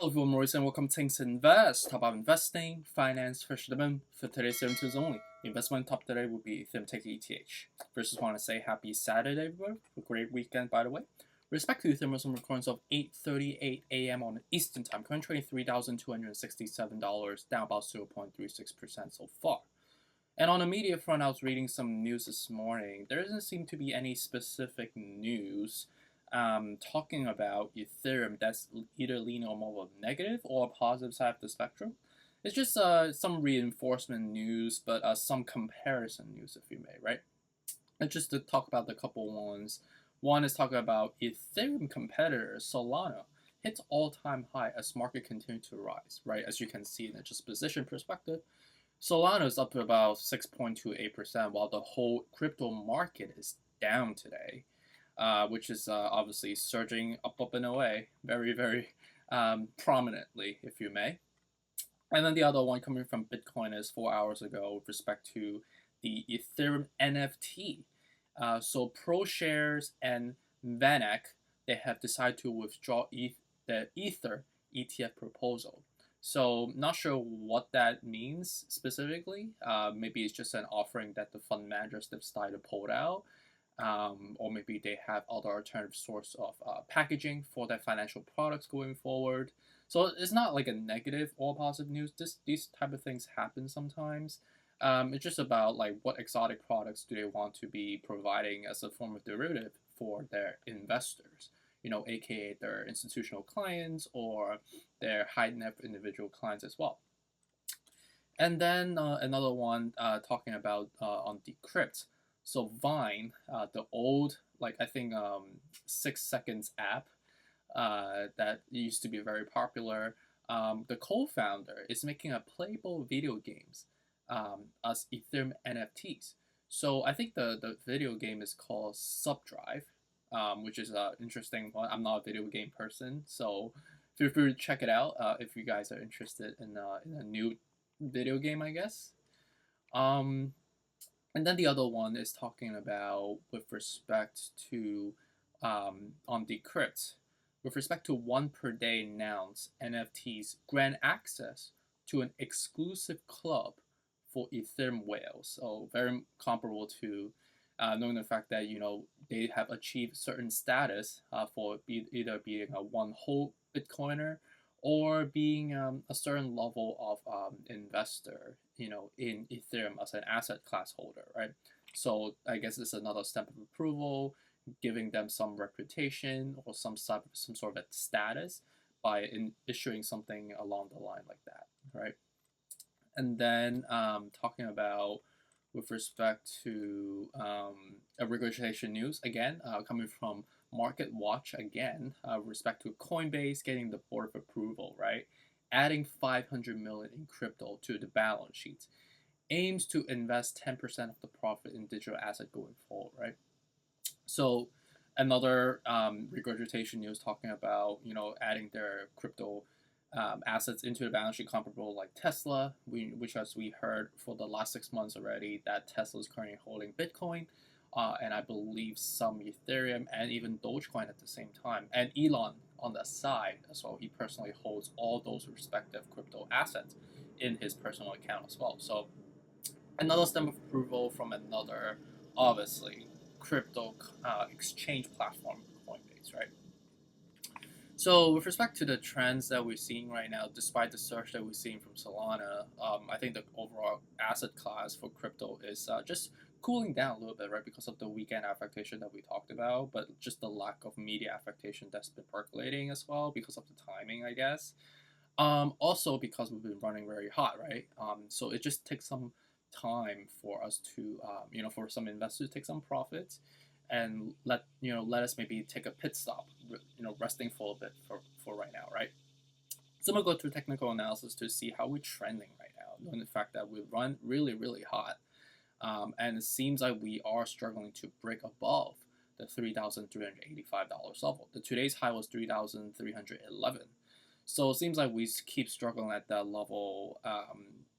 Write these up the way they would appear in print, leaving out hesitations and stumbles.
Hello everyone, Maurice and welcome to Things Invest. Talk about investing, finance, fishermen. For today's 72s only. The investment top today will be Ethereum Tech ETH. First, just want to say happy Saturday, everyone. A great weekend, by the way. Respect to Ethereum, some recordings of 8:38 a.m. on Eastern Time. Current trading $3,267, down about 0.36% so far. And on the media front, I was reading some news this morning. There doesn't seem to be any specific news talking about Ethereum that's either leaning on more of a negative or a positive side of the spectrum. It's just some reinforcement news, but some comparison news, if you may, right? And just to talk about the couple ones. One is talking about Ethereum competitor Solana hits all-time high as market continues to rise, right? As you can see in the just position perspective, Solana is up to about 6.28%, while the whole crypto market is down today, which is obviously surging up and away very prominently, if you may. And then the other one coming from Bitcoin is 4 hours ago with respect to the Ethereum NFT. So ProShares and VanEck, they have decided to withdraw the Ether ETF proposal. So not sure what that means specifically. Maybe it's just an offering that the fund managers have started to pull out. Or maybe they have other alternative source of packaging for their financial products going forward. So it's not like a negative or positive news. These type of things happen sometimes. It's just about like what exotic products do they want to be providing as a form of derivative for their investors. AKA their institutional clients or their high net individual clients as well. And then another one talking about on Decrypt. So Vine, the old, like I think 6 seconds app that used to be very popular, the co-founder is making a playable video games as Ethereum NFTs. So I think the video game is called Subdrive, which is an interesting one. I'm not a video game person, so feel free to check it out if you guys are interested in a new video game, I guess. Um, and then the other one is talking about with respect to on Decrypt, with respect to one per day nouns NFTs grant access to an exclusive club for Ethereum whales. So very comparable to knowing the fact that they have achieved certain status for either being a one whole Bitcoiner or being a certain level of investor, in Ethereum as an asset class holder, right? So I guess it's another step of approval, giving them some reputation or some sort of status by issuing something along the line like that, right? And then talking about with respect to a registration news again coming from Market Watch again with respect to Coinbase getting the board of approval, right? Adding 500 million in crypto to the balance sheet, aims to invest 10% of the profit in digital asset going forward, right? So another regurgitation news talking about adding their crypto assets into the balance sheet comparable like Tesla, which as we heard for the last 6 months already, that Tesla is currently holding Bitcoin, and I believe some Ethereum and even Dogecoin at the same time. And Elon on the side as well, he personally holds all those respective crypto assets in his personal account as well. So another stamp of approval from another, obviously, crypto exchange platform, Coinbase, right? So with respect to the trends that we're seeing right now, despite the surge that we're seeing from Solana, I think the overall asset class for crypto is just cooling down a little bit, right, because of the weekend affectation that we talked about, but just the lack of media affectation that's been percolating as well because of the timing, I guess. Also because we've been running very hot, right? So it just takes some time for us to, for some investors to take some profits and let us maybe take a pit stop, resting for a bit for right now, right? So I'm gonna go through technical analysis to see how we're trending right now, knowing the fact that we run really hot, and it seems like we are struggling to break above the $3,385 level. The today's high was 3,311. So it seems like we keep struggling at that level.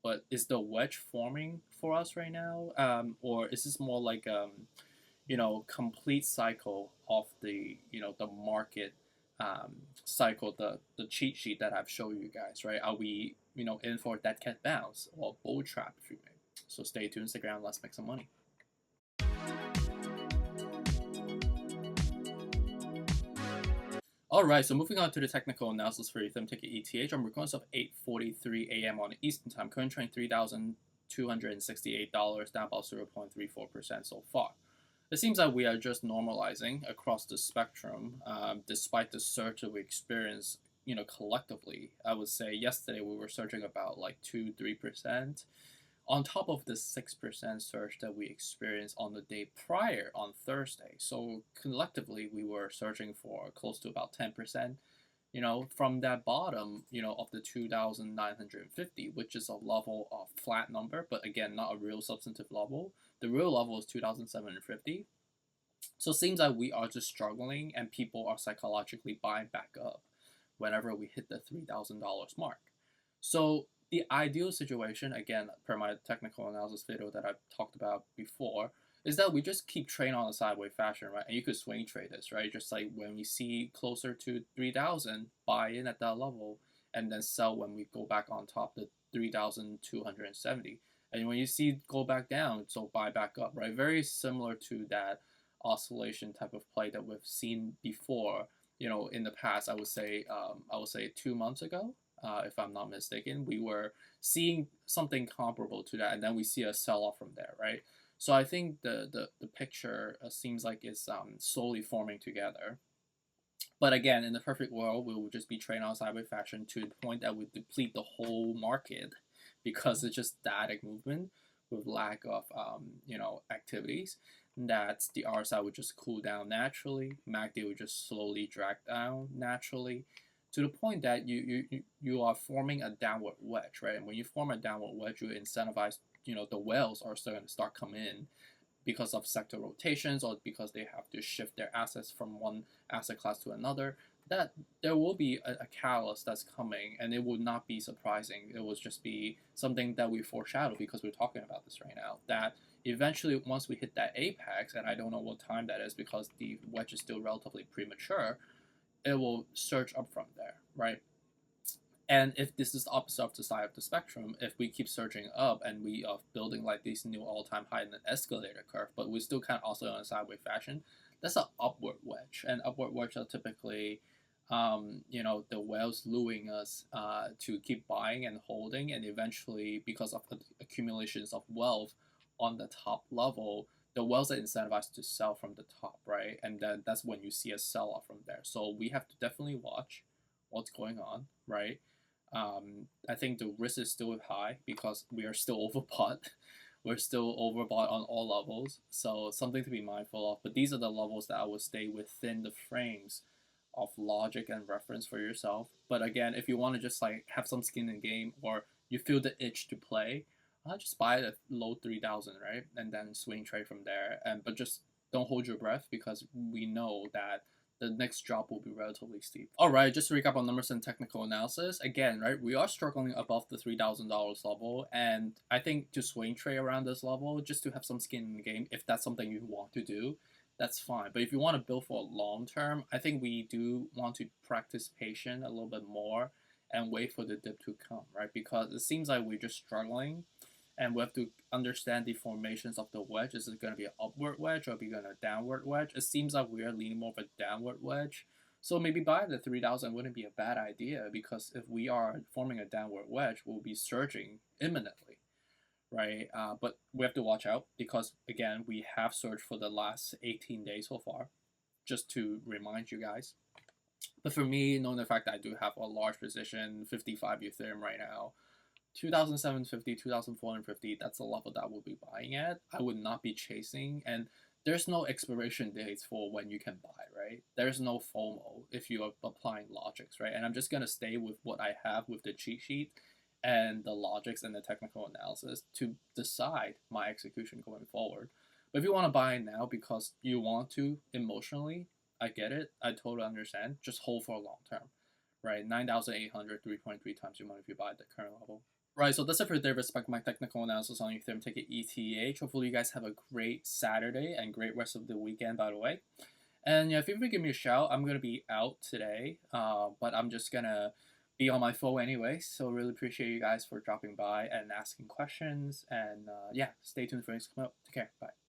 But is the wedge forming for us right now, or is this more like complete cycle of the the market cycle the cheat sheet that I've showed you guys, right? Are we, in for dead cat bounce or bull trap, if you may? So stay tuned, stick around, let's make some money. Alright, so moving on to the technical analysis for Ethereum ticker ETH, on recordings of 8:43 a.m. on Eastern Time, current trend $3,268, down about 0.34% so far. It seems that we are just normalizing across the spectrum, despite the surge that we experienced, collectively. I would say yesterday we were surging about like 2-3%. On top of the 6% surge that we experienced on the day prior on Thursday. So collectively, we were surging for close to about 10%, from that bottom, of the 2,950, which is a level of flat number, but again, not a real substantive level. The real level is 2,750. So it seems like we are just struggling and people are psychologically buying back up whenever we hit the $3,000 mark. So the ideal situation, again, per my technical analysis video that I've talked about before, is that we just keep trading on a sideways fashion, right? And you could swing trade this, right? Just like when we see closer to 3,000, buy in at that level, and then sell when we go back on top the 3,270. And when you see go back down, so buy back up, right? Very similar to that oscillation type of play that we've seen before, in the past. I would say 2 months ago. If I'm not mistaken, we were seeing something comparable to that, and then we see a sell-off from there, right? So I think the picture seems like it's slowly forming together. But again, in the perfect world, we will just be trading on sideways fashion to the point that we deplete the whole market because it's just static movement with lack of activities. That the RSI would just cool down naturally, MACD would just slowly drag down naturally, to the point that you are forming a downward wedge, right? And when you form a downward wedge, you incentivize, the whales are starting to start coming in because of sector rotations or because they have to shift their assets from one asset class to another. That there will be a catalyst that's coming, and it would not be surprising. It will just be something that we foreshadow because we're talking about this right now. That eventually, once we hit that apex, and I don't know what time that is because the wedge is still relatively premature, it will surge up from there, right? And if this is the opposite of the side of the spectrum, if we keep surging up and we are building like these new all-time high in an escalator curve, but we still kind of also in a sideways fashion, that's an upward wedge. And upward wedge are typically, the whales luring us to keep buying and holding, and eventually, because of the accumulations of wealth on the top level, the whales are incentivized to sell from the top, right? And then that's when you see a sell-off from there. So we have to definitely watch what's going on, right? I think the risk is still high because we are still overbought. We're still overbought on all levels. So something to be mindful of. But these are the levels that I would stay within the frames of logic and reference for yourself. But again, if you want to just like have some skin in the game, or you feel the itch to play, just buy it at low 3,000, right? And then swing trade from there. But just don't hold your breath because we know that the next drop will be relatively steep. Alright, just to recap on numbers and technical analysis. Again, right, we are struggling above the $3,000 level, and I think to swing trade around this level, just to have some skin in the game, if that's something you want to do, that's fine. But if you want to build for a long term, I think we do want to practice patience a little bit more and wait for the dip to come, right? Because it seems like we're just struggling, and we have to understand the formations of the wedge. Is it going to be an upward wedge or be going to a downward wedge? It seems like we are leaning more of a downward wedge. So maybe buying the 3,000 wouldn't be a bad idea, because if we are forming a downward wedge, we'll be surging imminently, right? But we have to watch out because, again, we have surged for the last 18 days so far, just to remind you guys. But for me, knowing the fact that I do have a large position, 55 Ethereum right now, 2,750, 2,450, that's the level that we'll be buying at. I would not be chasing, and there's no expiration dates for when you can buy, right? There's no FOMO if you are applying logics, right? And I'm just going to stay with what I have with the cheat sheet and the logics and the technical analysis to decide my execution going forward. But if you want to buy now because you want to emotionally, I get it. I totally understand. Just hold for a long term, right? 9,800, 3.3 times your money if you buy at the current level. Right, so that's it for today. Respect my technical analysis on Ethereum ticker ETH. Hopefully you guys have a great Saturday and great rest of the weekend, by the way. And yeah, feel free to give me a shout. I'm gonna be out today, but I'm just gonna be on my phone anyway. So really appreciate you guys for dropping by and asking questions. And yeah, stay tuned for next come up. Take care. Bye.